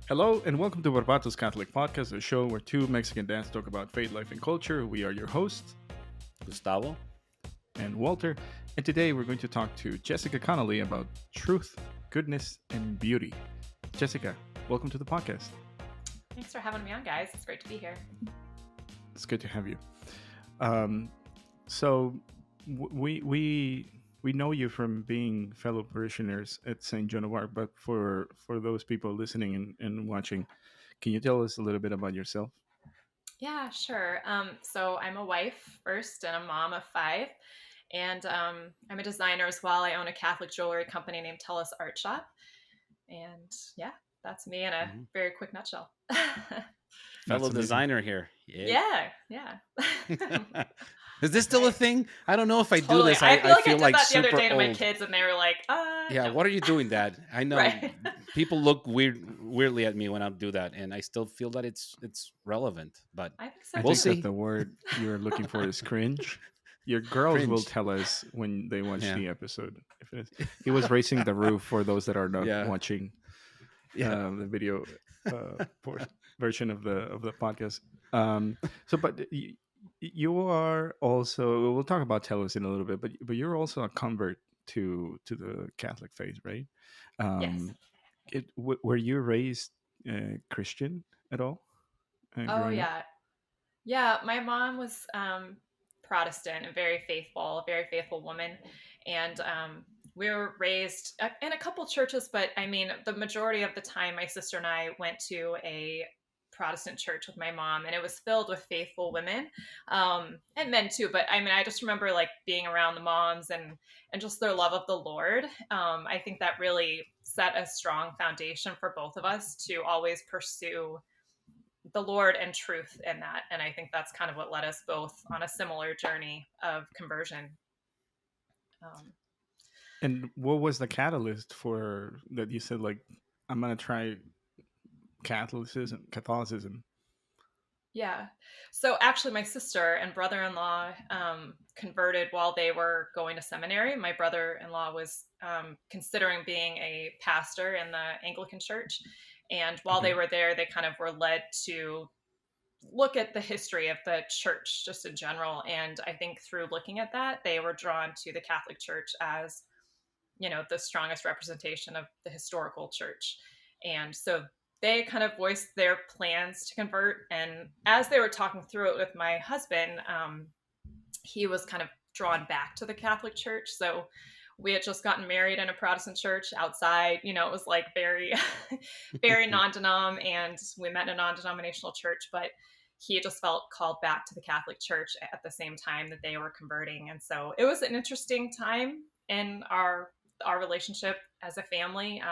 Hello and welcome to Barbatos Catholic Podcast, a show where two Mexican dads talk about faith, life, and culture. We are your hosts, Gustavo. and Walter, and today we're going to talk to Jessica Connolly about truth, goodness, and beauty. Jessica, welcome to the podcast. Thanks for having me on, guys. It's great to be here. It's good to have you. So we know you from being fellow parishioners at St. Joan of Arc, but for those people listening and watching, can you tell us a little bit about yourself? Yeah, sure. So I'm a wife first and a mom of five. And I'm a designer as well. I own a Catholic jewelry company named Telos Art Shop. And yeah, that's me in a very quick nutshell. Fellow amazing. designer here. Yeah. Is this still a Right. thing? I don't know if I do Totally. this. I feel like I feel did like that the other super day to my old. kids, and they were like, Yeah, no. what are you doing, Dad? I know Right. people look weirdly at me when I do that, and I still feel that it's relevant. But I think so I we'll think too. that see. the word you're looking for is cringe. Your girls will Cringe. tell us when they watch Yeah. the episode. If it is. He was raising the roof for those that are not Yeah. watching Yeah. the video version of the podcast. But you are also. We'll talk about Telos in a little bit, but you're also a convert to the Catholic faith, right? Yes. Um, were you raised Christian at all Oh, growing up? yeah. Yeah, my mom was Protestant and very faithful, a very faithful woman. And we were raised in a couple churches, but I mean, the majority of the time, my sister and I went to a Protestant church with my mom, and it was filled with faithful women and men too. But I mean, I just remember like being around the moms and just their love of the Lord. I think that really set a strong foundation for both of us to always pursue the Lord and truth in that. And I think that's kind of what led us both on a similar journey of conversion. Um, And what was the catalyst for that? You said like, I'm gonna try Catholicism. yeah. So actually, my sister and brother in law converted while they were going to seminary. My brother in law was considering being a pastor in the Anglican church. And while Okay. they were there, they kind of were led to look at the history of the church just in general. And I think through looking at that, they were drawn to the Catholic Church as, you know, the strongest representation of the historical church. And so they kind of voiced their plans to convert. And as they were talking through it with my husband, he was kind of drawn back to the Catholic Church. So we had just gotten married in a Protestant church outside. You know, it was like very, very non-denom, and we met in a non-denominational church. But he just felt called back to the Catholic Church at the same time that they were converting, and so it was an interesting time in our relationship as a family.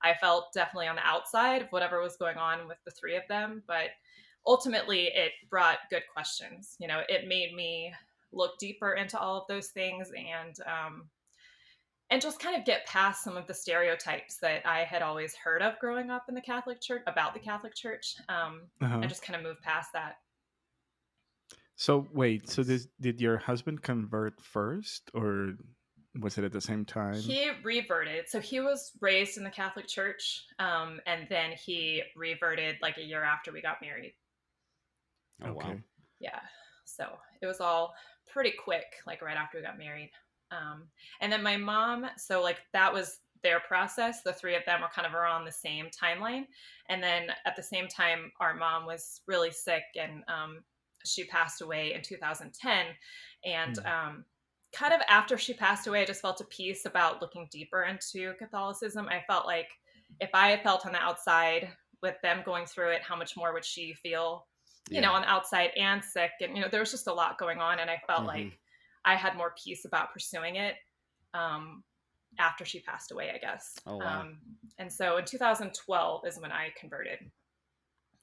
I felt definitely on the outside of whatever was going on with the three of them, but ultimately it brought good questions. You know, it made me look deeper into all of those things and just kind of get past some of the stereotypes that I had always heard of growing up in the Catholic Church about the Catholic Church, Uh-huh. and just kind of move past that. So wait, so did your husband convert first, or was it at the same time? He reverted. So he was raised in the Catholic Church, and then he reverted like a year after we got married. Oh, wow. Okay. Yeah. So it was all pretty quick, like right after we got married. And then my mom, so like that was their process. The three of them were kind of around the same timeline. And then at the same time, our mom was really sick, and she passed away in 2010. And kind of after she passed away, I just felt a peace about looking deeper into Catholicism. I felt like if I had felt on the outside with them going through it, how much more would she feel, you know, on the outside and sick? And, you know, there was just a lot going on. And I felt like I had more peace about pursuing it after she passed away, I guess. Oh, wow. And so in 2012 is when I converted.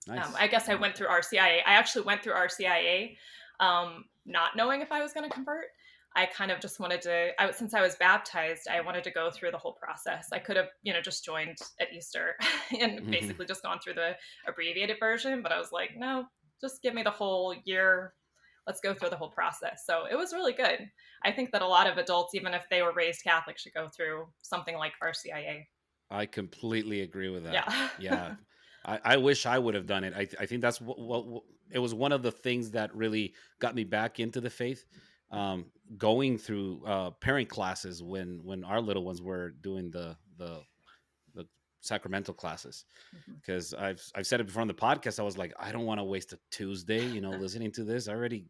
Nice. I guess I went through RCIA. I actually went through RCIA not knowing if I was going to convert. I kind of just wanted to, since I was baptized, I wanted to go through the whole process. I could have, you know, just joined at Easter and basically just gone through the abbreviated version. But I was like, no, just give me the whole year. Let's go through the whole process. So it was really good. I think that a lot of adults, even if they were raised Catholic, should go through something like RCIA. I completely agree with that. Yeah. Yeah. I wish I would have done it. I think that's what it was. One of the things that really got me back into the faith. Um, Going through parent classes when our little ones were doing the sacramental classes, Mhm. because I've said it before on the podcast. I was like, I don't want to waste a Tuesday, listening to this. I already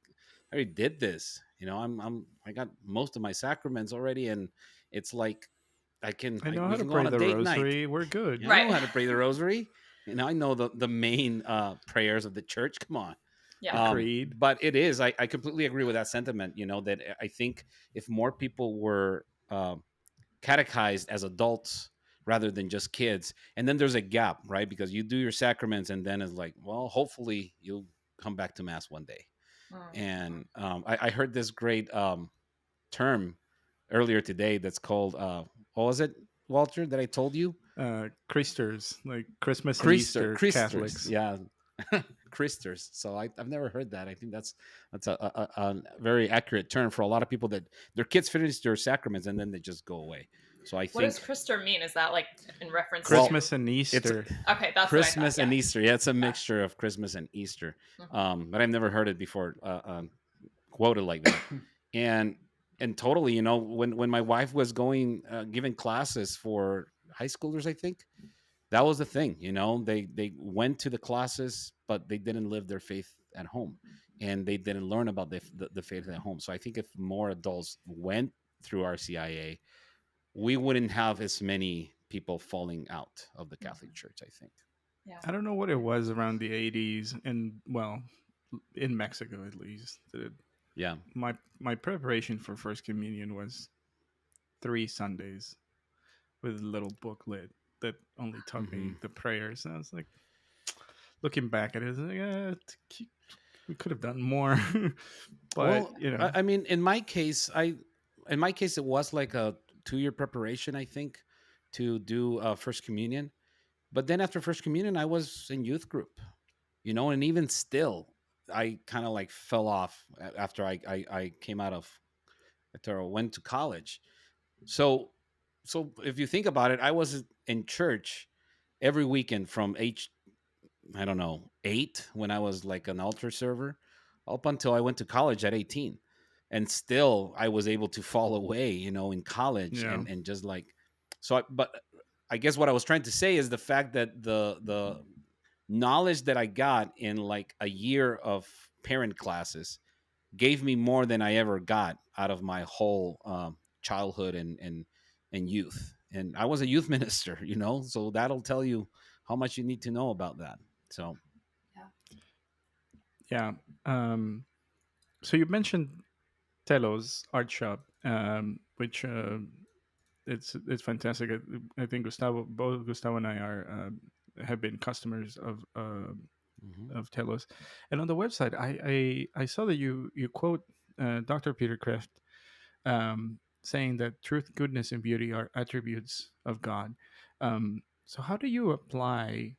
did this. I got most of my sacraments already, and it's like I know we how to can go on pray a the date night. rosary. We're good. Yeah, I know Right. how to pray the rosary. I know the main prayers of the church. Come on. Yeah. Agreed. But it is. I completely agree with that sentiment. That I think if more people were catechized as adults rather than just kids, and then there's a gap, right? Because you do your sacraments, and then it's like, well, hopefully you'll come back to mass one day. Mm. And I heard this great term earlier today that's called what was it, Walter, that I told you? Christers, like Christmas and Easter Christers, Catholics. yeah. Christers. So I've never heard that. I think that's a very accurate term for a lot of people that their kids finish their sacraments and then they just go away. So I What does think, Christer mean? Is that like in reference well, Christmas to? and it's Easter. Okay, that's what I thought. Christmas and Yeah. Easter. Yeah, it's a Yeah. mixture of Christmas and Easter. Mhm. But I've never heard it before quoted like that. and and totally, when my wife was going giving classes for high schoolers, I think that was the thing. They went to the classes, but they didn't live their faith at home, and they didn't learn about the faith at home. So I think if more adults went through RCIA, we wouldn't have as many people falling out of the Catholic Church, I think. Yeah. I don't know what it was around the 80s, and well, in Mexico at least. Yeah. My preparation for First Communion was 3 Sundays with a little booklet that only taught me Hmm. the prayers. And I was like, looking back at it, I was like, we could have done more. But Well, I mean, in my case, it was like a 2-year preparation, I think, to do First Communion. But then after First Communion, I was in youth group, and even still, I kind of like fell off after I came out of, after I went to college. So, so if you think about it, I was in church every weekend from age, I don't know, 8, when I was like an altar server, up until I went to college at 18. And still I was able to fall away, in college, yeah, and just like, but I guess what I was trying to say is the fact that the knowledge that I got in like a year of parent classes gave me more than I ever got out of my whole childhood and youth. And I was a youth minister, so that'll tell you how much you need to know about that. So, yeah. So you mentioned Telos Art Shop, which it's fantastic. I think both Gustavo and I are have been customers mhm. of Telos, and on the website, I saw that you quote Dr. Peter Kreeft, saying that truth, goodness, and beauty are attributes of God. So how do you apply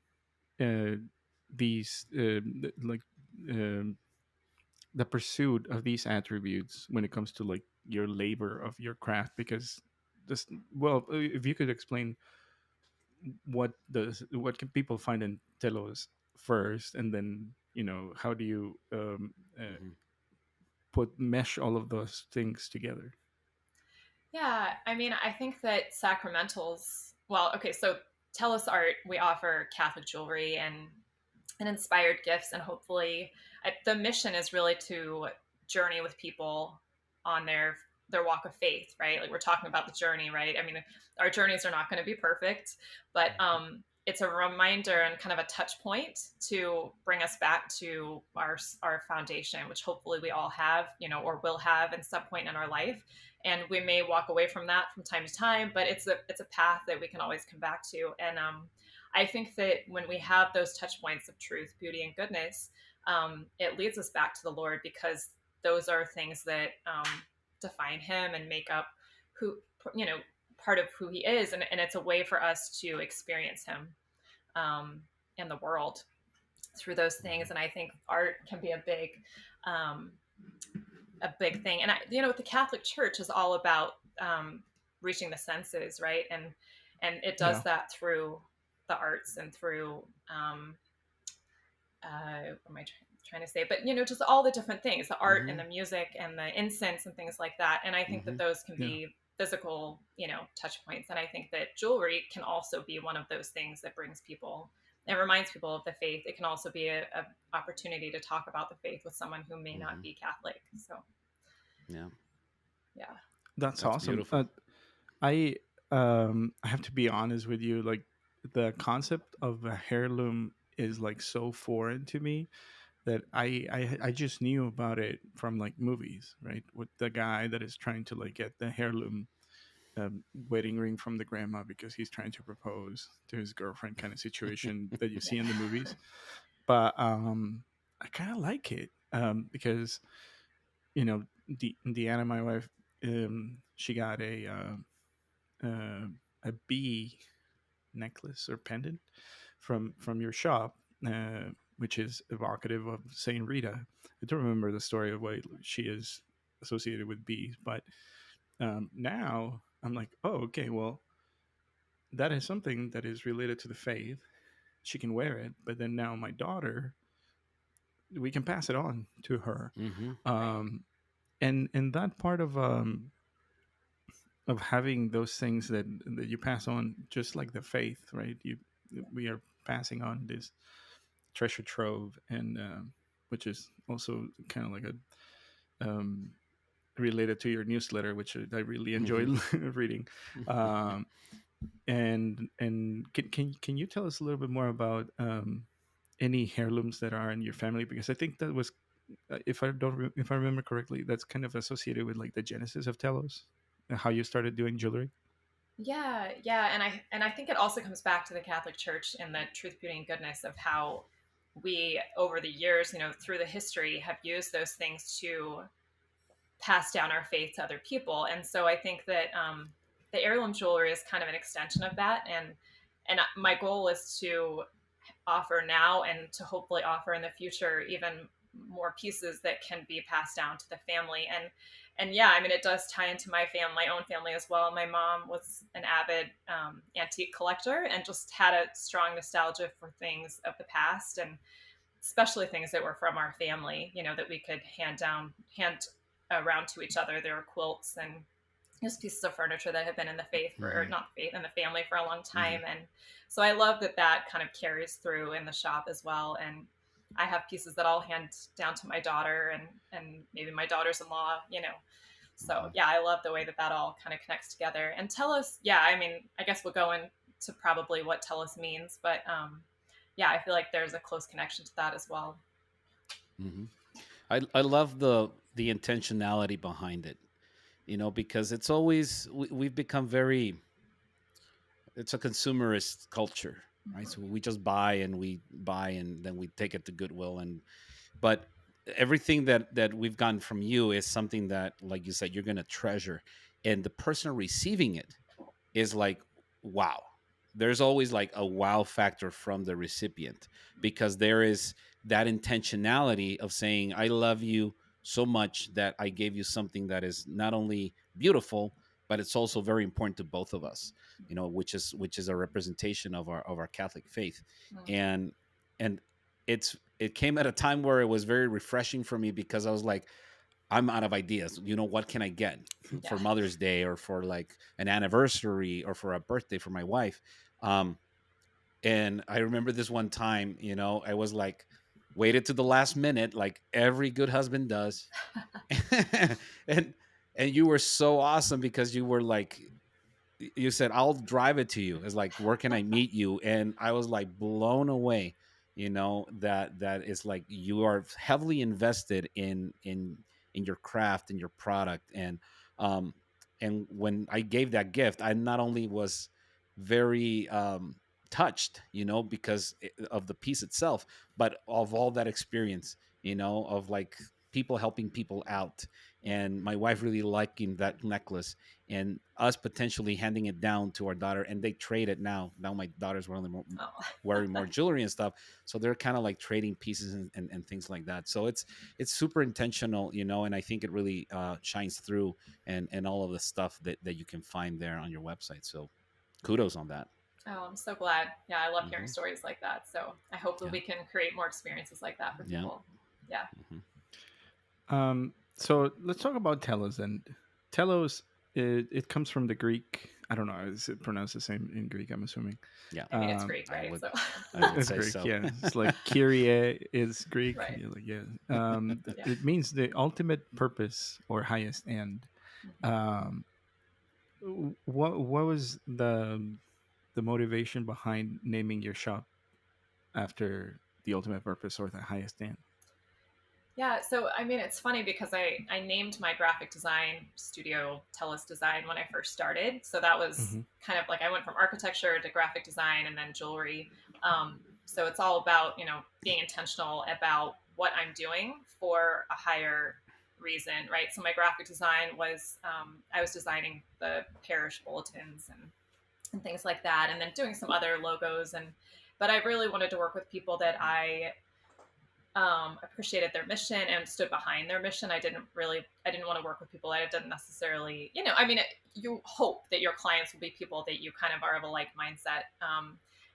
uh, these like um, the pursuit of these attributes when it comes to like your labor of your craft? Because this, well, if you could explain what can people find in Telos first, and then how do you Mhm. put mesh all of those things together? Yeah, I mean, I think that sacramentals, well, okay, so Telos Art, we offer Catholic jewelry and inspired gifts, and hopefully the mission is really to journey with people on their walk of faith, right? Like we're talking about the journey, right? I mean, our journeys are not going to be perfect, but it's a reminder and kind of a touch point to bring us back to our foundation, which hopefully we all have, or will have in some point in our life. And we may walk away from that from time to time, but it's a path that we can always come back to. And I think that when we have those touch points of truth, beauty, and goodness, it leads us back to the Lord, because those are things that define Him and make up who, part of who He is, and it's a way for us to experience Him in the world through those things. And I think art can be um, a big thing. And the Catholic Church is all about reaching the senses, right? And it does Yeah. that through the arts and through what am I trying to say? But you know, just all the different things, the art and Mm-hmm. the music and the incense and things like that. And I think Mm-hmm. that those can Yeah. be physical, you know, touch points. And I think that jewelry can also be one of those things that brings people and reminds people of the faith. It can also be a opportunity to talk about the faith with someone who may not Mm-hmm. be Catholic. So Yeah, yeah. That's that's awesome. beautiful. I I have to be honest with you. Like the concept of a heirloom is like so foreign to me that I just knew about it from like movies, right? With the guy that is trying to like get the heirloom wedding ring from the grandma because he's trying to propose to his girlfriend, kind of situation that you see in the movies. But I kind of like it because you know, Deanna, my wife, she got uh, a bee necklace or pendant from your shop, which is evocative of Saint Rita. I don't remember the story of why she is associated with bees, but now I'm like, oh, okay, well, that is something that is related to the faith. She can wear it, but then now my daughter, we can pass it on to her. Mm-hmm. Right. And that part of having those things that you pass on, just like the faith, right? You We are passing on this treasure trove, and which is also kind of like a related to your newsletter, which I really Mm-hmm. enjoyed reading. Um, and can you tell us a little bit more about any heirlooms that are in your family? Because I think that was, if I remember correctly, that's kind of associated with like the genesis of Telos, and how you started doing jewelry. Yeah, yeah, and I think it also comes back to the Catholic Church and the truth, beauty, and goodness of how we, over the years, you know, through the history, have used those things to pass down our faith to other people. And so I think that the heirloom jewelry is kind of an extension of that. And my goal is to offer now and to hopefully offer in the future even more pieces that can be passed down to the family. And yeah, I mean, it does tie into my own family as well. My mom was an avid antique collector and just had a strong nostalgia for things of the past, and especially things that were from our family, you know, that we could hand around to each other. There were quilts and just pieces of furniture that have been in the faith for, or Mm-hmm. not faith, in the family for a long Mm-hmm. time. And so I love that that kind of carries through in the shop as well. And I have pieces that I'll hand down to my daughter and maybe my daughters-in-law, you know. So Mm-hmm. yeah, I love the way that that all kind of connects together. And Telos, yeah, I mean, I guess we'll go into probably what Telos means, but yeah, I feel like there's a close connection to that as well. Mm-hmm. I love the intentionality behind it, you know, because it's always we've become very, it's a consumerist culture, right? Mm-hmm. So we just buy and then we take it to Goodwill. And but everything that we've gotten from you is something that, like you said, you're going to treasure, and the person receiving it is like, wow. There's always like a wow factor from the recipient, because there is that intentionality of saying, I love you so much that I gave you something that is not only beautiful, but it's also very important to both of us, you know, which is a representation of our Catholic faith. And and it came at a time where it was very refreshing for me, because I was like, I'm out of ideas. You know, what can I get Yeah. for Mother's Day, or for like an anniversary, or for a birthday for my wife? Um, and I remember this one time, you know, I was like, waited to the last minute, like every good husband does. and and you were so awesome, because you were like, you said, I'll drive it to you. It's like, where can I meet you? And I was like blown away, you know, that is like, you are heavily invested in your craft and your product. Um and when I gave that gift, I not only was very touched, you know, because of the piece itself, but of all that experience, you know, of like people helping people out, and my wife really liking that necklace, and us potentially handing it down to our daughter, and they trade it now my daughter's Oh. wearing more jewelry and stuff, so they're kind of like trading pieces and things like that. So it's super intentional, you know, and I think it really shines through, and all of the stuff that you can find there on your website. So kudos on that. Oh, I'm so glad. Yeah, I love hearing Hmm. stories like that. So I hope that Yeah. we can create more experiences like that for Yeah. people. Yeah. Hmm. So let's talk about telos. And telos, it comes from the Greek. I don't know. Is it pronounced the same in Greek? I'm assuming. Yeah. I mean, it's Um, Greek, I right? would. So, I would it's say Greek, so. yeah. It's like Kyrie is Greek. right. Yeah, like, yeah. Yeah. It means the ultimate purpose or highest end. Mhm. Um, what was the motivation behind naming your shop after the ultimate purpose or the highest end? Yeah, so I mean, it's funny because I named my graphic design studio Telos Design when I first started. So that was Hmm. kind of like I went from architecture to graphic design and then jewelry. So it's all about, being intentional about what I'm doing for a higher reason, right? So my graphic design was, I was designing the parish bulletins and things like that, and then doing some other logos. But I really wanted to work with people that I appreciated their mission and stood behind their mission. I didn't want to work with people that didn't necessarily, I mean, you hope that your clients will be people that you kind of are of a like mindset.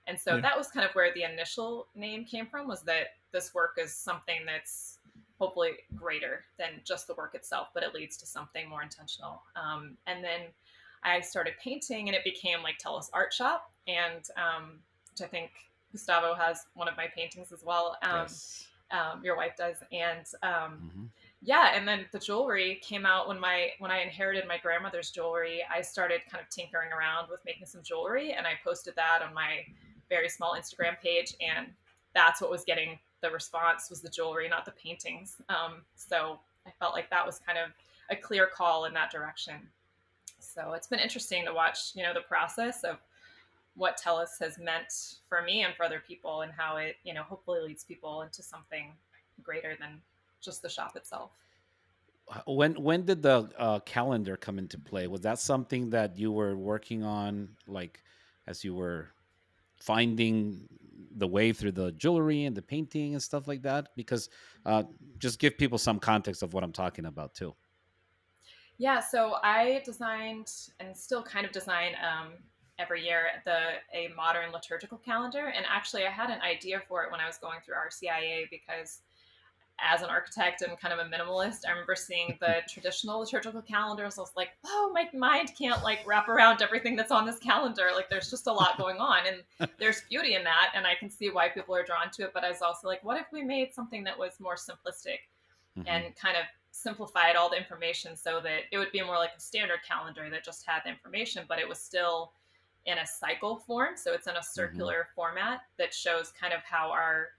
And so Yeah. that was kind of where the initial name came from, was that this work is something that's hopefully greater than just the work itself, but it leads to something more intentional. And then I started painting and it became like Telos Art Shop. And which I think Gustavo has one of my paintings as well. Yes. Your wife does, and Hmm. yeah, and then the jewelry came out when I inherited my grandmother's jewelry. I started kind of tinkering around with making some jewelry, and I posted that on my very small Instagram page, and that's what was getting the response, was the jewelry, not the paintings. So I felt like that was kind of a clear call in that direction. So it's been interesting to watch, the process of what Telus has meant for me and for other people, and how it, hopefully leads people into something greater than just the shop itself. When did the calendar come into play? Was that something that you were working on, like as you were finding the way through the jewelry and the painting and stuff like that? Because just give people some context of what I'm talking about too. Yeah, so I designed and still kind of design every year a modern liturgical calendar. And actually, I had an idea for it when I was going through RCIA, because as an architect and kind of a minimalist, I remember seeing the traditional liturgical calendars. I was like, "Oh, my mind can't like wrap around everything that's on this calendar. Like, there's just a lot going on, and there's beauty in that, and I can see why people are drawn to it." But I was also like, "What if we made something that was more simplistic Hmm. and kind of simplified all the information so that it would be more like a standard calendar that just had the information, but it was still in a cycle form. So it's in a Hmm. circular format that shows kind of how our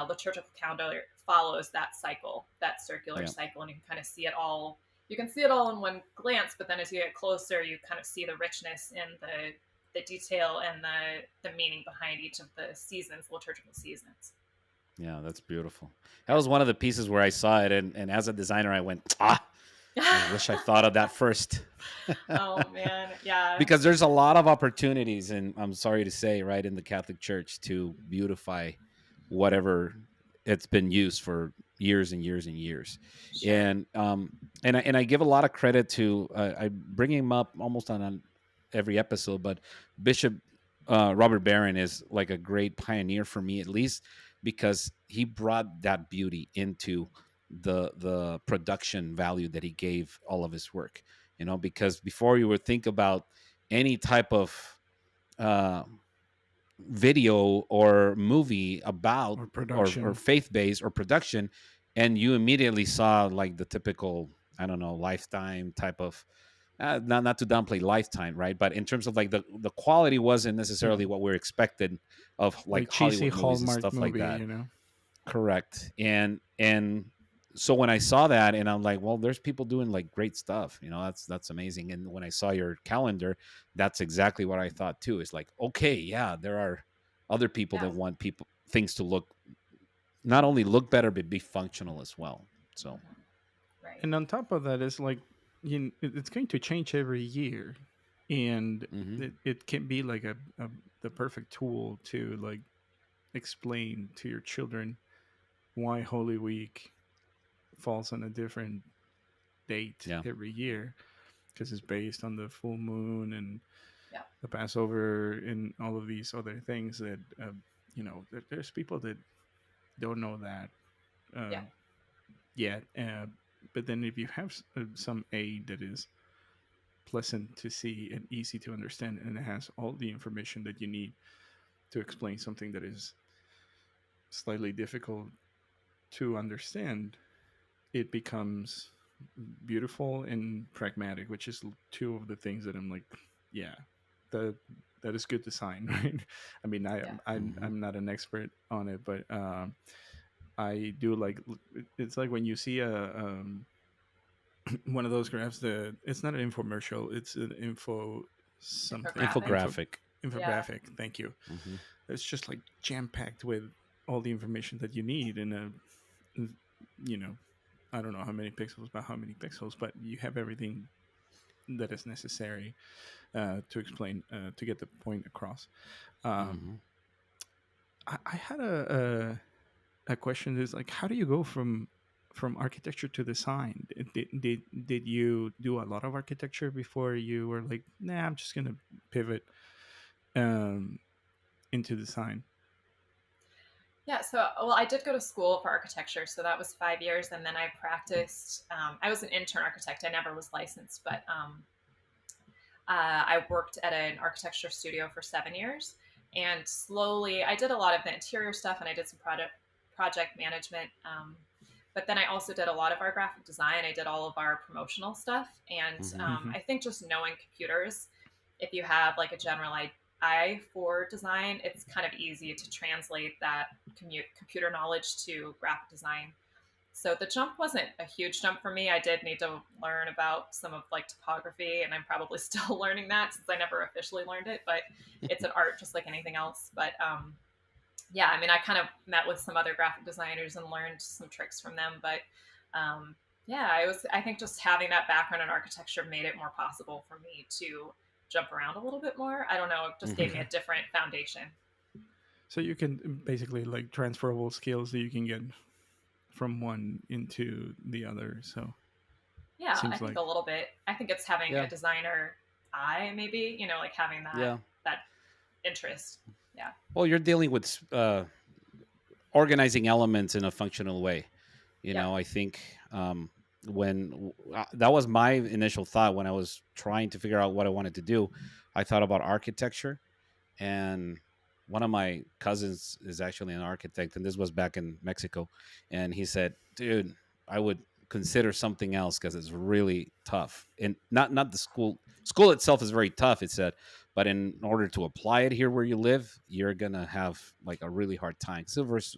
liturgical calendar follows that cycle, that circular Yeah. cycle, and you can kind of see it all. You can see it all in one glance, but then as you get closer, you kind of see the richness in the detail and the meaning behind each of the seasons, liturgical seasons. Yeah, that's beautiful. That Yeah. was one of the pieces where I saw it, and as a designer, I went, I wish I thought of that first. Oh man, yeah. Because there's a lot of opportunities, and I'm sorry to say, right, in the Catholic Church to beautify whatever it's been used for years and years and years. Sure. And I give a lot of credit to, I bring him up almost on every episode, but Bishop Robert Barron is like a great pioneer for me, at least because he brought that beauty into the production value that he gave all of his work. Because before you would think about any type of uh, video or movie about Or or production. faith based or production, and you immediately saw like the typical, I don't know, Lifetime type of, not to downplay Lifetime, right? But in terms of like the quality wasn't Yeah. necessarily what we're expected of like Like cheesy Hollywood movies and Hallmark stuff like movie, that. you know? Correct. And so when I saw that, and I'm like, well, there's people doing like great stuff, that's amazing. And when I saw your calendar, that's exactly what I thought too. It's like, okay, yeah, there are other people Yeah. that want people things to look, not only look better but be functional as well. So Mhm. Right. And on top of that, it's like it's going to change every year, and hmm it can be like the perfect tool to like explain to your children why Holy Week falls on a different date yeah. every year, because it's based on the full moon, and Yeah. the Passover, and all of these other things that there's people that don't know that Yeah. yet. But then if you have some aid that is pleasant to see and easy to understand, and it has all the information that you need to explain something that is slightly difficult to understand, it becomes beautiful and pragmatic, which is two of the things that I'm like, yeah, that that is good design, right? I mean, Yeah. I'm not an expert on it, but I do like. It's like when you see a one of those graphs that it's not an infomercial, it's an info something Infographic. Infographic. Yeah. infographic. Thank you. Hmm. It's just like jam packed with all the information that you need in a, you know, I don't know how many pixels by how many pixels, but you have everything that is necessary to explain to get the point across. Um, Hmm. I had a question is like, how do you go from architecture to design? Did you do a lot of architecture before you were like, nah, I'm just gonna pivot um, into design? Yeah, so well, I did go to school for architecture, so that was 5 years, and then I practiced. I was an intern architect. I never was licensed, but I worked at an architecture studio for 7 years, and slowly I did a lot of the interior stuff, and I did some project management. But then I also did a lot of our graphic design. I did all of our promotional stuff, and Hmm. Hmm. I think just knowing computers, if you have like a general eye for design, it's kind of easy to translate that computer knowledge to graphic design. So the jump wasn't a huge jump for me. I did need to learn about some of like topography, and I'm probably still learning that since I never officially learned it. But it's an art just like anything else. But yeah, I mean, I kind of met with some other graphic designers and learned some tricks from them. But um, yeah, I think just having that background in architecture made it more possible for me to jump around a little bit more. I don't know, it just gave me Hmm. a Okay, different foundation. so you can basically like transferable skills that you can get from one into the other. So Yeah, I seems think like a little bit. I think it's having Yeah. a designer eye, maybe, like having Yeah. that interest. Yeah. Well, you're dealing with organizing elements in a functional way. Yep. I think when that was my initial thought when I was trying to figure out what I wanted to do, I thought about architecture. And one of my cousins is actually an architect, and this was back in Mexico. And he said, dude, I would consider something else because it's really tough. And not the school itself is very tough, it said, but in order to apply it here where you live, you're gonna have like a really hard time. Silver's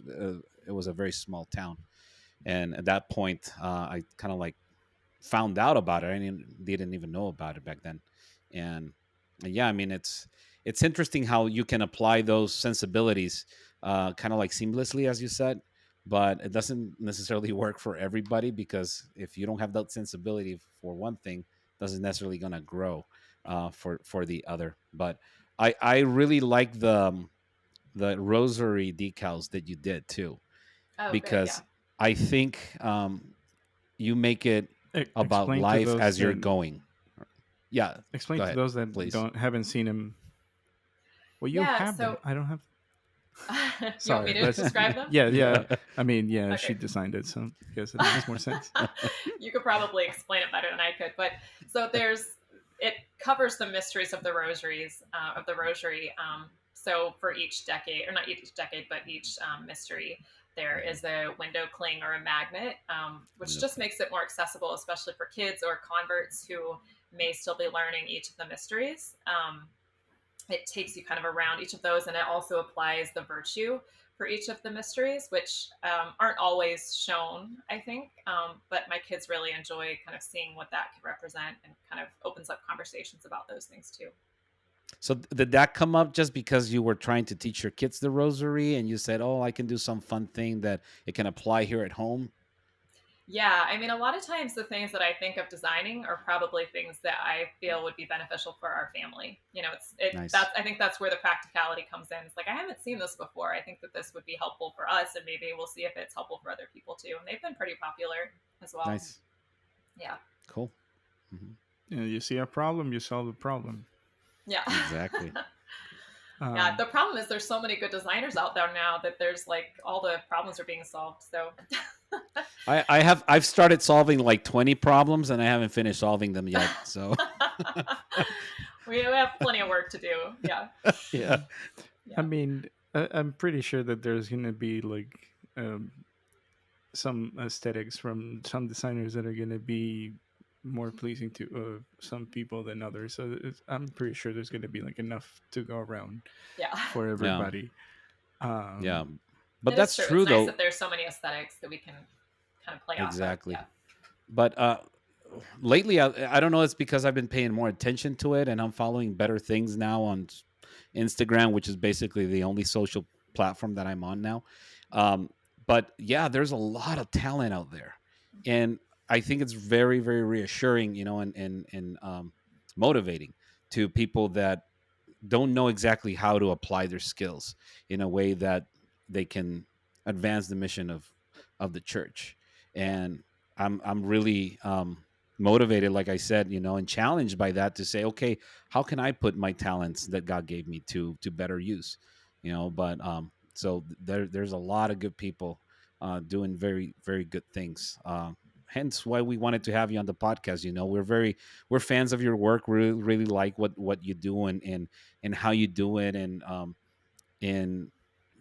it was a very small town, and at that point I kind of like found out about it. I didn't even know about it back then. And yeah, I mean, it's interesting how you can apply those sensibilities kind of like seamlessly, as you said, but it doesn't necessarily work for everybody, because if you don't have that sensibility for one thing, doesn't necessarily going to grow for the other. But I really like the rosary decals that you did too, Oh, good. Yeah. because I think you make it about explain to life those as you're that going. Yeah, explain go to ahead, those that please. don't haven't seen him. Well, you Yeah. have them. So I don't have. you want me Sorry, to let's. describe them? Yeah, yeah. Yeah. I mean, yeah, she Okay. designed it, so I guess it makes more sense. You could probably explain it better than I could. But so it covers the mysteries of the rosaries, of the rosary. So for each decade, or not each decade, but each mystery, there is a window cling or a magnet, which just makes it more accessible, especially for kids or converts who may still be learning each of the mysteries. It takes you kind of around each of those, and it also applies the virtue for each of the mysteries, which aren't always shown, I think. But my kids really enjoy kind of seeing what that could represent, and kind of opens up conversations about those things too. So did that come up just because you were trying to teach your kids the rosary and you said, "Oh, I can do some fun thing that it can apply here at home"? Yeah, I mean, a lot of times the things that I think of designing are probably things that I feel would be beneficial for our family. Nice. I think that's where the practicality comes in. It's like, I haven't seen this before. I think that this would be helpful for us, and maybe we'll see if it's helpful for other people too. And they've been pretty popular as well. Nice. Yeah. Cool. Hmm. You see a problem, you solve the problem. Yeah. Exactly. Yeah, Um, the problem is there's so many good designers out there now that there's like all the problems are being solved. So I've started solving like 20 problems and I haven't finished solving them yet. So we have plenty of work to do. Yeah. yeah. I Yeah. mean, I'm pretty sure that there's gonna be like um, some aesthetics from some designers that are gonna be more pleasing to some people than others. So I'm pretty sure there's gonna be like enough to go around Yeah. for Yeah. everybody. Yeah. Um, But It is that's true. It's true nice though. that there's so many aesthetics that we can kind of play off of. Exactly. Yeah. But lately, I don't know. It's because I've been paying more attention to it, and I'm following better things now on Instagram, which is basically the only social platform that I'm on now. Um, but yeah, there's a lot of talent out there, and I think it's very, very reassuring, and motivating to people that don't know exactly how to apply their skills in a way that they can advance the mission of the church. Yeah. And I'm really motivated, like I said, and challenged by that to say, okay, how can I put my talents that God gave me to better use? But so there's a lot of good people doing very, very good things. Hence why we wanted to have you on the podcast. We're fans of your work. We really like what you do, and how you do it, and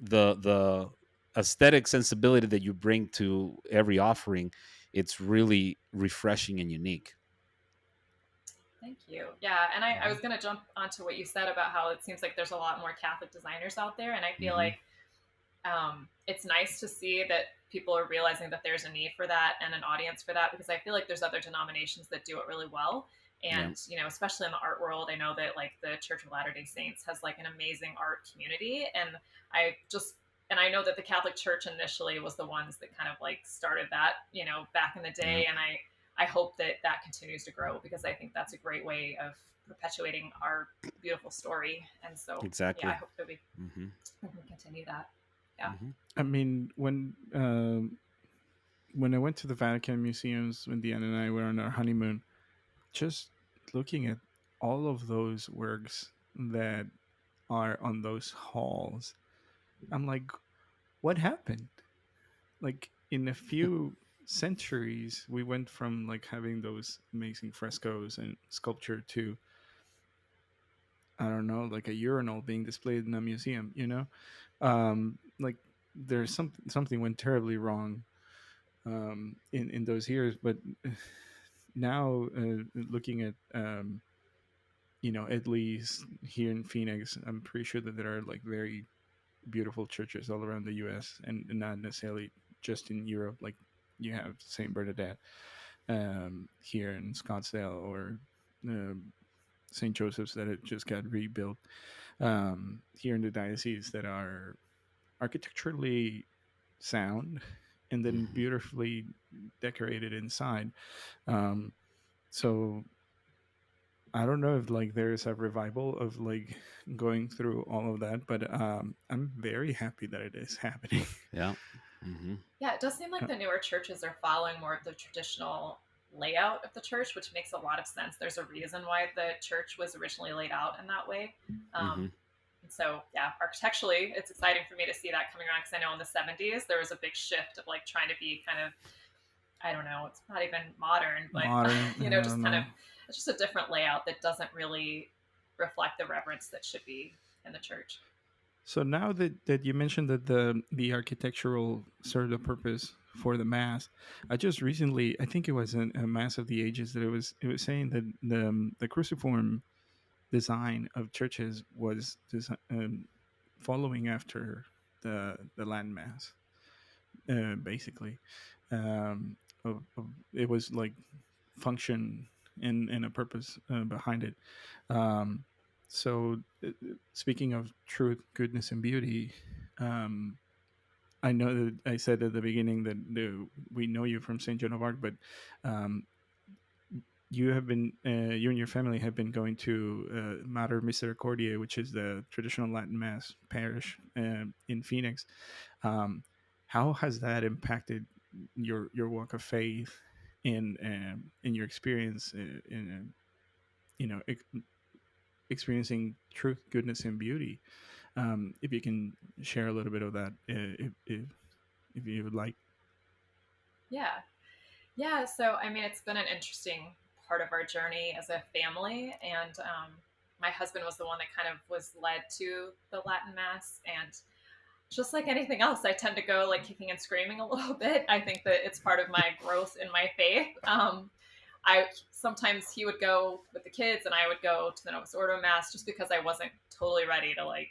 the aesthetic sensibility that you bring to every offering. It's really refreshing and unique. Thank you. Yeah. And I Hmm. was going to jump onto what you said about how it seems like there's a lot more Catholic designers out there. And I feel Hmm. like it's nice to see that people are realizing that there's a need for that and an audience for that, because I feel like there's other denominations that do it really well. Yeah. And, especially in the art world, I know that like the Church of Latter-day Saints has like an amazing art community. I just, and I know that the Catholic Church initially was the ones that kind of like started that, back in the Yeah. day. And I hope that that continues to grow, because I think that's a great way of perpetuating our beautiful story. And so, yeah, I Exactly. hope that Hmm. we can continue that. Yeah. Hmm. I mean, when I went to the Vatican museums when Deanna and I were on our honeymoon, just looking at all of those works that are on those halls, I'm like, what happened? Like in a few centuries, we went from like having those amazing frescoes and sculpture to, I don't know, like a urinal being displayed in a museum. Like there's something went terribly wrong in those years, but now looking at at least here in Phoenix, I'm pretty sure that there are like very beautiful churches all around the U.S. and not necessarily just in Europe. Like you have Saint Bernadette here in Scottsdale, or Saint Joseph's that it just got rebuilt here in the diocese, that are architecturally sound and then Hmm. beautifully decorated inside. Um, so I don't know if like there's a revival of like going through all of that, but I'm very happy that it is happening. Yeah. Hmm. Yeah, it does seem like the newer churches are following more of the traditional layout of the church, which makes a lot of sense. There's a reason why the church was originally laid out in that way. Hmm. And so, yeah, architecturally, it's exciting for me to see that coming around, because I know in the 70s there was a big shift of like trying to be kind of, I don't know, it's not even modern, but, Modern, I don't just kind of, know. it's just a different layout that doesn't really reflect the reverence that should be in the church. So now that you mentioned that the architectural served a purpose for the mass, I just recently, I think it was a mass of the ages, that it was saying that the cruciform design of churches was following after the Latin mass, basically. Um, it was like function and a purpose behind it. Um, so, speaking of truth, goodness, and beauty, um, I know that I said at the beginning that we know you from Saint Joan of Arc, but um, you and your family have been going to Mater Misericordiae, which is the traditional Latin Mass parish in Phoenix. Um, how has that impacted your walk of faith in your experience in experiencing truth, goodness, and beauty. If you can share a little bit of that, if you would like. Yeah. Yeah. So, I mean, it's been an interesting part of our journey as a family. And my husband was the one that kind of was led to the Latin Mass. And just like anything else, I tend to go like kicking and screaming a little bit. I think that it's part of my growth in my faith. I sometimes he would go with the kids and I would go to the Novus Ordo Mass just because I wasn't totally ready to like.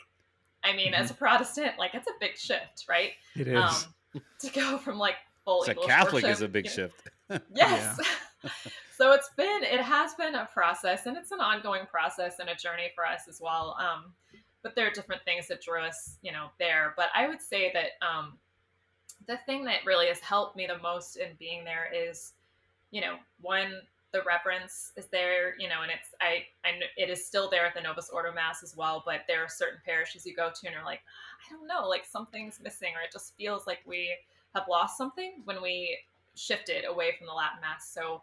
I mean, as a Protestant, like it's a big shift, right? It is. Um, to go from like full So English Catholic worship, is a big shift. yes. So it has been a process, and it's an ongoing process and a journey for us as well. But there are different things that drew us, there. But I would say that the thing that really has helped me the most in being there is, one, the reverence is there, and it is still there at the Novus Ordo Mass as well. But there are certain parishes you go to, and you're like, I don't know, like something's missing, or it just feels like we have lost something when we shifted away from the Latin Mass. So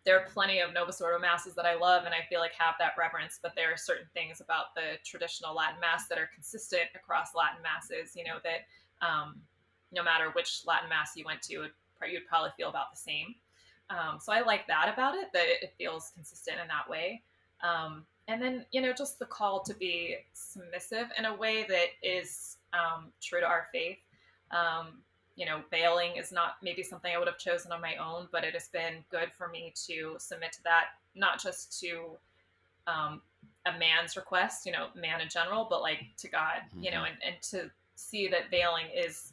there are plenty of Novus Ordo Masses that I love and I feel like have that reverence, but there are certain things about the traditional Latin Mass that are consistent across Latin Masses, that no matter which Latin Mass you went to, you'd probably feel about the same. So I like that about it, that it feels consistent in that way. And then, just the call to be submissive in a way that is true to our faith. Veiling is not maybe something I would have chosen on my own, but it has been good for me to submit to that, not just to a man's request, man in general, but like to God, and to see that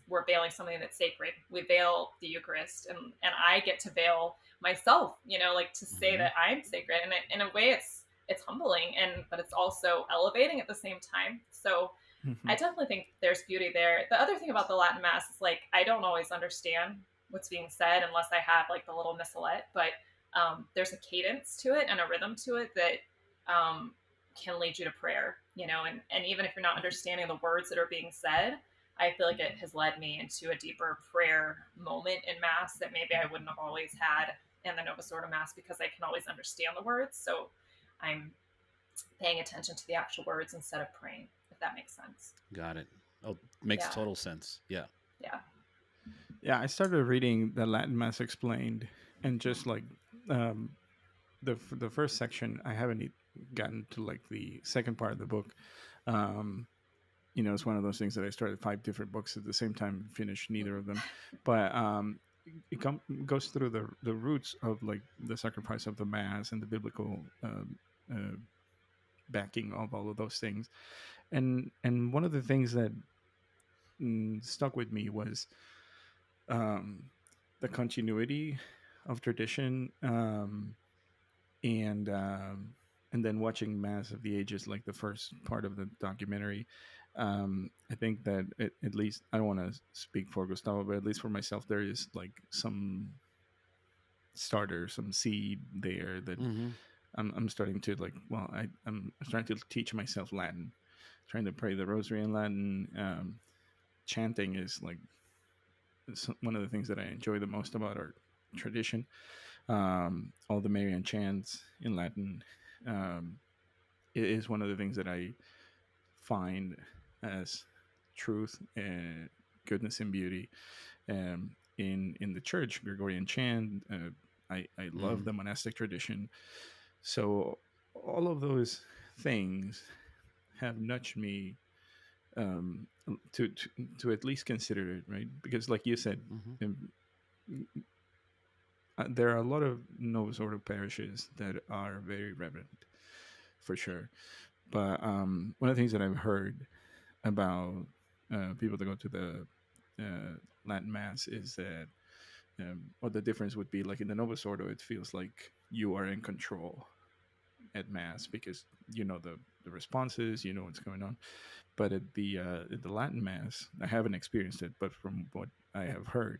we're veiling something that's sacred. We veil the Eucharist, and I get to veil myself, like to say that I'm sacred. And in a way it's humbling, but it's also elevating at the same time. So I definitely think there's beauty there. The other thing about the Latin Mass is like, I don't always understand what's being said unless I have like the little missalette, but there's a cadence to it and a rhythm to it that can lead you to prayer, and even if you're not understanding the words that are being said, I feel like it has led me into a deeper prayer moment in Mass that maybe I wouldn't have always had in the Novus Ordo Mass because I can always understand the words. So I'm paying attention to the actual words instead of praying, if that makes sense. Got it. Oh, makes Yeah. total sense. Yeah. Yeah. Yeah, I started reading the Latin Mass Explained, and just like the first section, I haven't gotten to like the second part of the book. It's one of those things that I started 5 different books at the same time, finished neither of them, but it goes through the roots of like the sacrifice of the Mass and the biblical backing of all of those things, and one of the things that stuck with me was the continuity of tradition, and then watching Mass of the Ages, like the first part of the documentary. I think that at least, I don't want to speak for Gustavo, but at least for myself, there is like some seed there that I'm starting to like. Well, I'm starting to teach myself Latin, trying to pray the Rosary in Latin. Chanting is like one of the things that I enjoy the most about our tradition. All the Marian chants in Latin. It is one of the things that I find as truth and goodness and beauty in the church. Gregorian chant. I love the monastic tradition. So all of those things have nudged me to at least consider it, right? Because, like you said, there are a lot of Novus Ordo parishes that are very reverent, for sure. But one of the things that I've heard about people that go to the Latin Mass is that, or the difference would be like in the Novus Ordo, it feels like you are in control at Mass because you know the responses, you know what's going on. But at the Latin Mass, I haven't experienced it, but from what I have heard,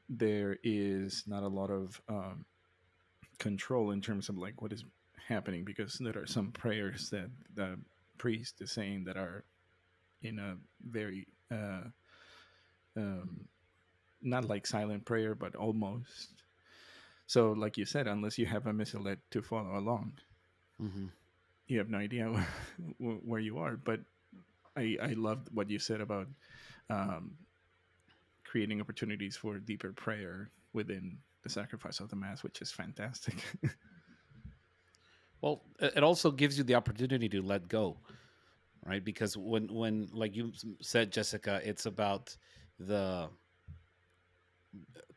there is not a lot of control in terms of like what is happening, because there are some prayers that the priest is saying that are in a very not like silent prayer, but almost. So, like you said, unless you have a missalette to follow along. you have no idea where you are. But I loved what you said about um, creating opportunities for deeper prayer within the sacrifice of the mass, which is fantastic. Well, it also gives you the opportunity to let go, right? Because when like you said, Jessica, it's about the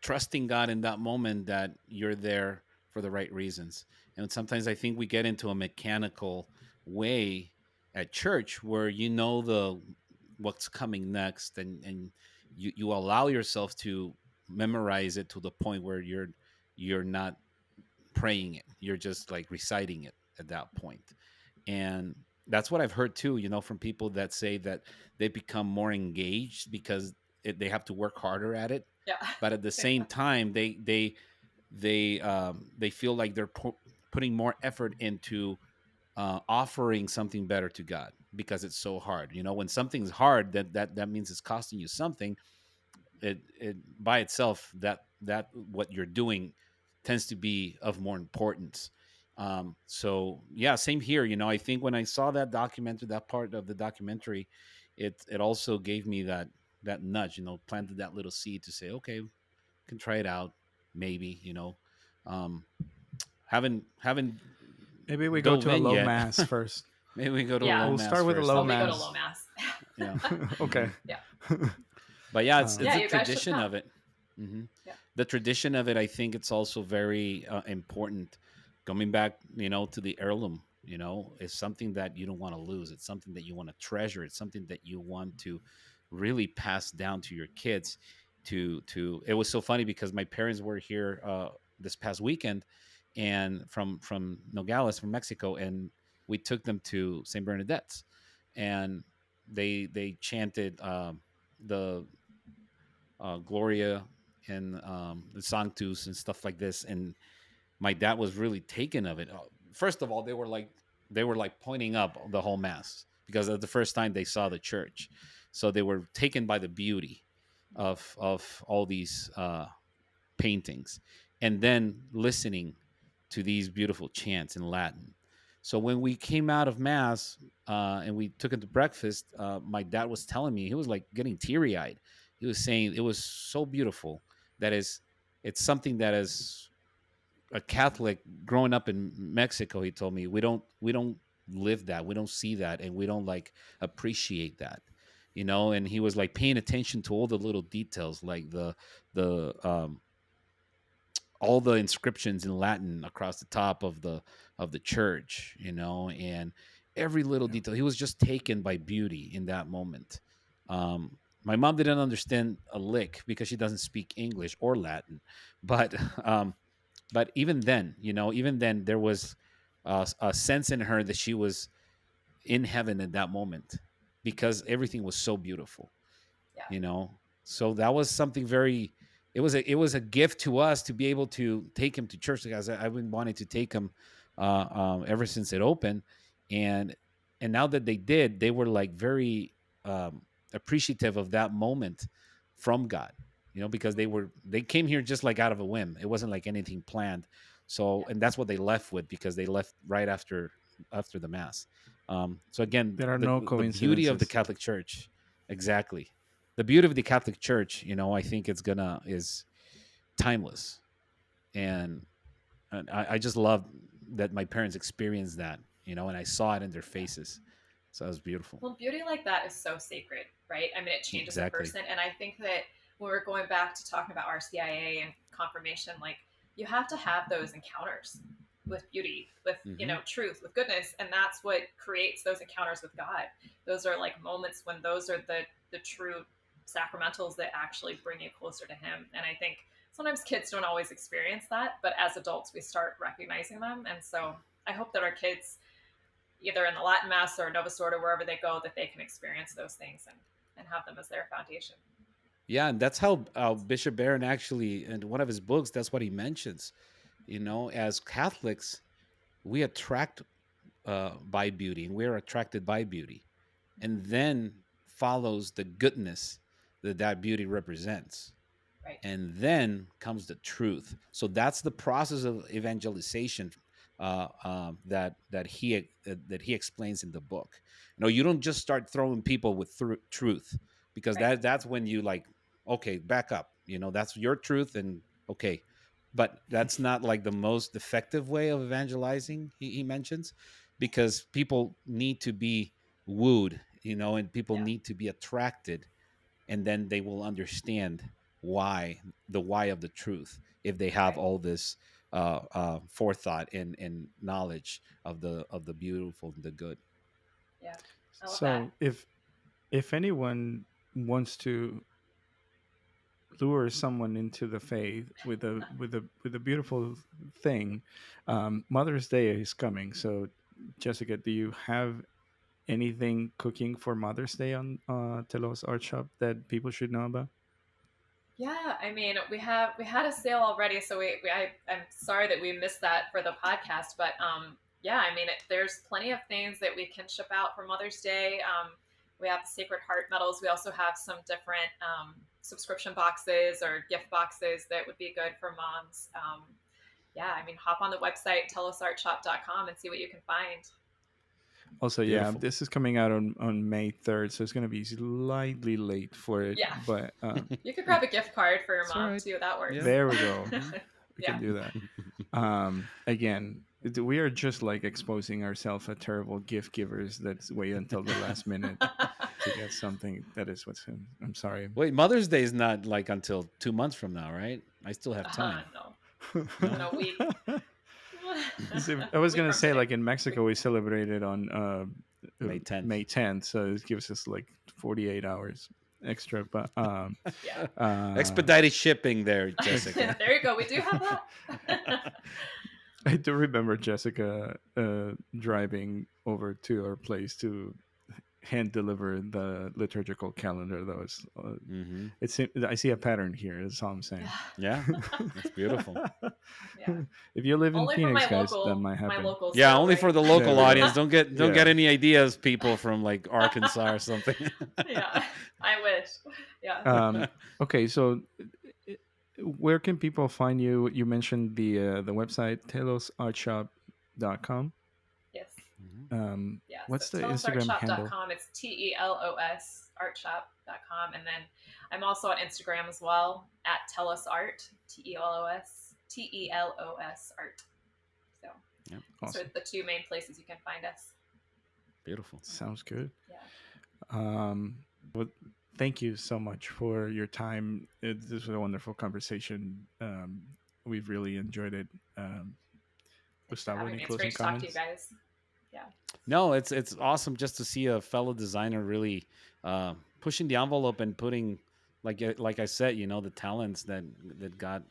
trusting God in that moment that you're there for the right reasons. And sometimes I think we get into a mechanical way at church where you know the what's coming next, and you allow yourself to memorize it to the point where you're not praying it. You're just like reciting it at that point. And that's what I've heard too, from people that say that they become more engaged because they have to work harder at it, Yeah. but at the same time they feel like they're putting more effort into offering something better to God because it's so hard. When something's hard, that means it's costing you something. It by itself, that what you're doing tends to be of more importance. So yeah, same here. I think when I saw that part of the documentary, it also gave me that nudge, planted that little seed to say, okay, can try it out, maybe. um haven't Maybe we go dove to a in low yet. mass first. Maybe we go to a Yeah. low We'll mass start with a first low Oh, and we go to mass. low mass. yeah. Okay. Yeah. But yeah, it's Yeah, a you guys should tradition come. of it. hmm Yeah. The tradition of it, I think it's also very important. Coming back, to the heirloom, is something that you don't want to lose. It's something that you want to treasure. It's something that you want to really pass down to your kids. It was so funny because my parents were here this past weekend, and from Nogales, from Mexico, and we took them to Saint Bernadette's, and they chanted the Gloria and the Sanctus and stuff like this. And my dad was really taken of it. First of all, they were like pointing up the whole mass because that's the first time they saw the church, so they were taken by the beauty of all these paintings, and then listening to these beautiful chants in Latin. So when we came out of mass and we took it to breakfast, my dad was telling me, he was like getting teary eyed. He was saying it was so beautiful. It's something that is a Catholic growing up in Mexico. He told me we don't live that, we don't see that, and we don't like appreciate that. And he was like paying attention to all the little details, like the all the inscriptions in Latin across the top of the church, and every little Yeah. detail. He was just taken by beauty in that moment. My mom didn't understand a lick because she doesn't speak English or Latin, but um, but even then, there was a sense in her that she was in heaven at that moment because everything was so beautiful Yeah. you know so that was something very, it was a gift to us to be able to take him to church, because I've been wanting to take him ever since it opened. And and now that they did, they were like very appreciative of that moment from God, because they came here just like out of a whim. It wasn't like anything planned. So, Yeah. and that's what they left with, because they left right after the mass. So again, There are the no the beauty of the coincidences. Catholic Church. Exactly. The beauty of the Catholic Church, I think is timeless. And I just love that my parents experienced that, and I saw it in their Yeah. faces. So it was beautiful. Well, beauty like that is so sacred, right? I mean, it changes a Exactly. person. And I think that when we're going back to talking about RCIA and confirmation, like you have to have those encounters with beauty, with, hmm truth, with goodness. And that's what creates those encounters with God. Those are like moments when those are the true sacramentals that actually bring you closer to Him. And I think sometimes kids don't always experience that, but as adults, we start recognizing them. And so I hope that our kids, either in the Latin Mass or Novus Ordo, wherever they go, that they can experience those things and have them as their foundation. Yeah, and that's how Bishop Barron actually, in one of his books, that's what he mentions. As Catholics, we attract by beauty, and we're attracted by beauty, and then follows the goodness that beauty represents, Right. and then comes the truth. So that's the process of evangelization that he explains in the book. You don't just start throwing people with truth, because Right. that's when you like, okay, back up. That's your truth, and okay, but that's not like the most effective way of evangelizing. He mentions, because people need to be wooed, and people Yeah. need to be attracted, and then they will understand why of the truth, if they have Right. all this forethought and knowledge of the beautiful and the good. Yeah. I love that. So if anyone wants to lure someone into the faith with a beautiful thing, Mother's Day is coming. So, Jessica, do you have anything cooking for Mother's Day on Telos Art Shop that people should know about? Yeah, I mean, we had a sale already, so I'm sorry that we missed that for the podcast, but yeah, I mean, there's plenty of things that we can ship out for Mother's Day. We have the Sacred Heart medals. We also have some different subscription boxes or gift boxes that would be good for moms. Yeah, I mean, hop on the website telosartshop.com and see what you can find. Also, yeah, Beautiful. this is coming out on May 3rd, so it's going to be slightly late for it. Yeah, But you could grab a gift card for your It's all mom right. too. That works. Yeah. there we go. We Yeah. can do that. Again, we are just like exposing ourselves as terrible gift givers that's wait until the last minute to get something that is what's in. I'm sorry. Wait, Mother's Day is not like until 2 months from now, right? I still have time. No, in No. a week. See, I was Week gonna from say, today. like in Mexico, we celebrated on May 10th. May 10th, so it gives us like 48 hours extra. But Yeah. Expedited shipping there, Jessica. There you go. We do have that. I do remember Jessica driving over to our place to hand deliver the liturgical calendar. That was Hmm. I see a pattern here. That's all I'm saying. Yeah, that's beautiful. Yeah. If you live in Only for Phoenix, my guys, that local, might my happen. local. Yeah, store, only right? for the There local we go. audience. Don't get Yeah. any ideas, people from like Arkansas or something. Yeah, I wish. Yeah. Okay, so where can people find you? You mentioned the website telosartshop.com. Yes. Yeah. What's So the Instagram handle? telosartshop.com. It's TELOS artshop.com. And then I'm also on Instagram as well at Telos Art, TELOS Art. So Yep. those Awesome. are the two main places you can find us. Beautiful. Sounds good. Yeah. Well, thank you so much for your time. This was a wonderful conversation. We've really enjoyed it. Thanks for Gustavo, having any me. It's closing great to talk to you comments? guys. Yeah. No, it's awesome just to see a fellow designer really pushing the envelope and putting, like I said, the talents that God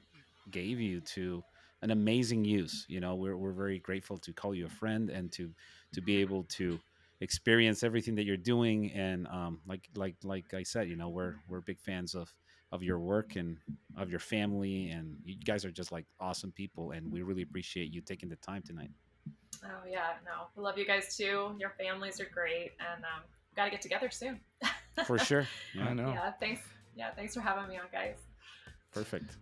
gave you to an amazing use. We're very grateful to call you a friend and to be able to experience everything that you're doing. And like I said, we're big fans of your work and of your family, and you guys are just like awesome people, and we really appreciate you taking the time tonight. Oh yeah. No, we love you guys too. Your families are great, and got to get together soon. For sure. I Yeah. know. Yeah. Thanks. Yeah. Thanks for having me on, guys. Perfect.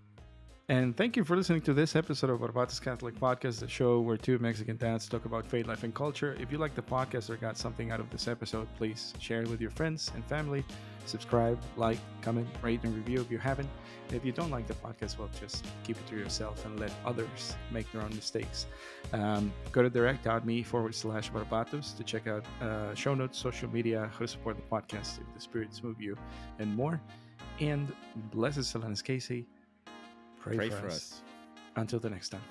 And thank you for listening to this episode of Barbatas Catholic Podcast, the show where two Mexican dads talk about faith, life, and culture. If you like the podcast or got something out of this episode, please share it with your friends and family. Subscribe, like, comment, rate, and review if you haven't. And if you don't like the podcast, well, just keep it to yourself and let others make their own mistakes. Go to direct.me/Barbatos to check out show notes, social media, how to support the podcast if the spirits move you, and more. And blessed Solanus Casey. Pray for us. Until the next time.